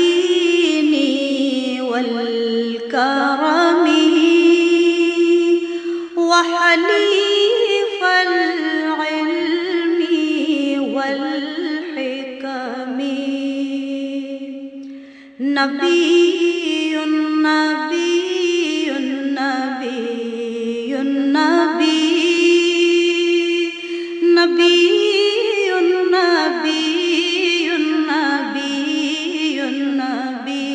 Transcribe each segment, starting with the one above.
الدين والكرم وحليف العلم والحكم نبي نبي نبي نبي نبي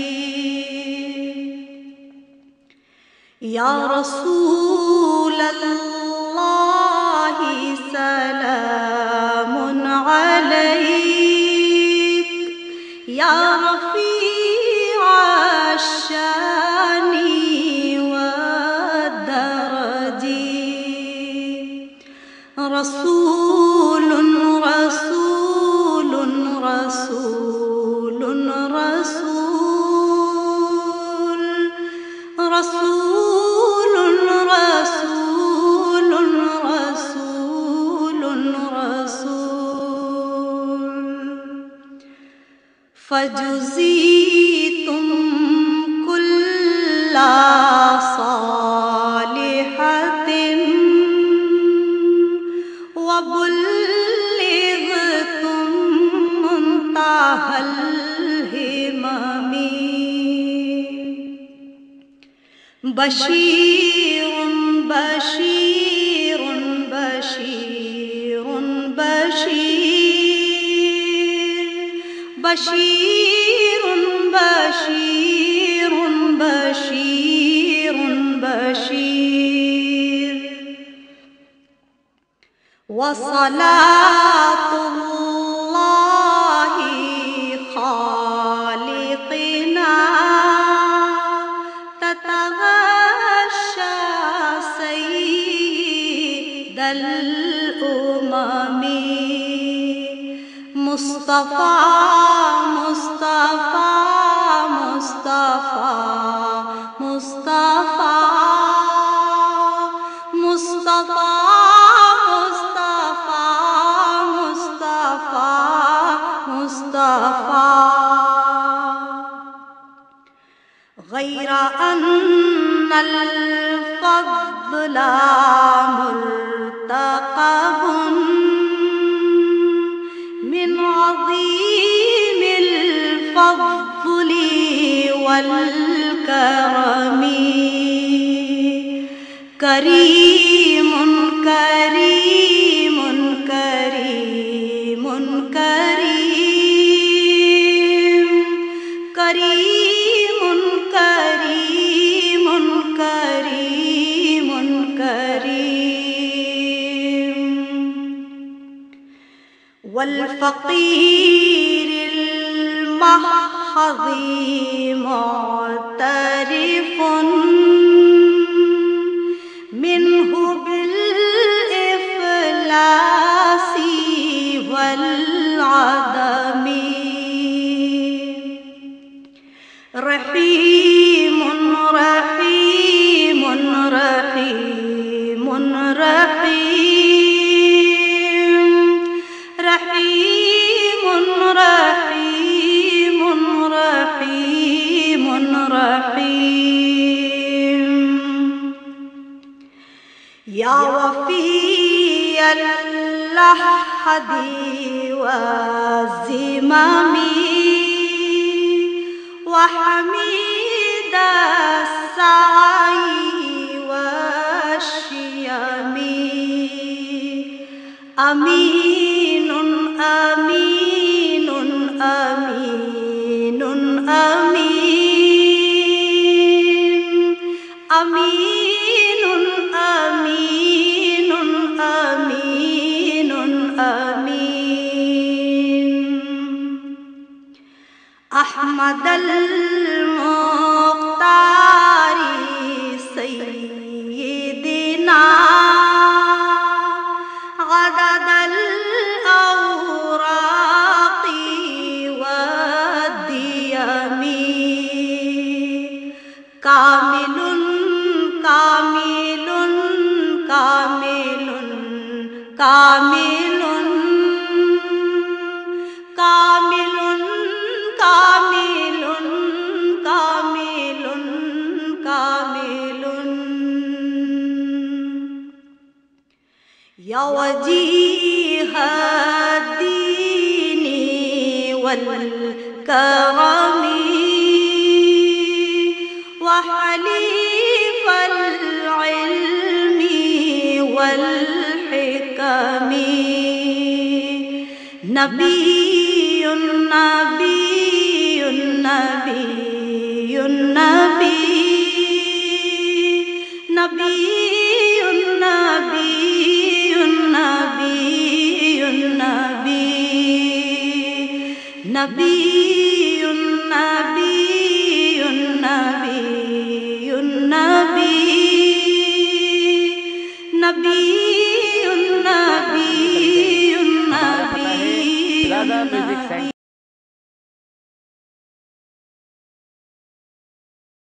या रसूल अल्लाह सलामुन अलैक या रफ़ीअ अश-शानी वद-दरजी रसूलुन रसूलुन रसूलुन रसूल रसूल फजुज़ीतुम कुल्ला सालिहतिन वबुल्लिग़तुम मुंतहल हिममी बशीरुन बशीरुन बशीरुन बशीर बशीर बशीर बशीर वसलातुल्लाहि खालिक़िना ततगश्शा सय्यिदल उममी मुस्तफ़ा मुस्तफ़ा मुस्तफ़ा मुस्तफ़ा मुस्तफ़ा मुस्तफ़ा मुस्तफ़ा मुस्तफ़ा गैर अन्नल फ़ज़्ला मुर्तक़बुन मिन अज़ीमिल फ़ज़्ली वल करमी करीमुन करीमुन करीमुन करीम करीमुन करीमुन करीमुन करीम वल फ़क़ीरिल महज़ी मुअतरिफ़ुन मिन्हु बिल इफ़लासी वल अदमी रहीमुन रहीमुन रहीमुन रहीम रहीमुन रहीमुन रहीमुन रहीम या वफ़ीअल अहदी वज़िममी वहमीदस साई वश्यमी अमीनुन अमीनुन अमीनुन अमीन अमीनुन अमीनुन अमीनुन अमीन अहमदल मुख्तारी सय्यिदिना गददल औराक़ी वद्दियमी कामिलुन कामिलुन कामिलुन कामिलुन कामिलुन वजीह दीनी वल करमी व हलीफल इल्मी वल हिकमी नबीयुन नबीयुन नबीयुन नबी नबीयुन नबीयुन नबीयुन नबी नबीयुन नबीयुन नबीयुन नबी नबीयुन नबीयुन नबी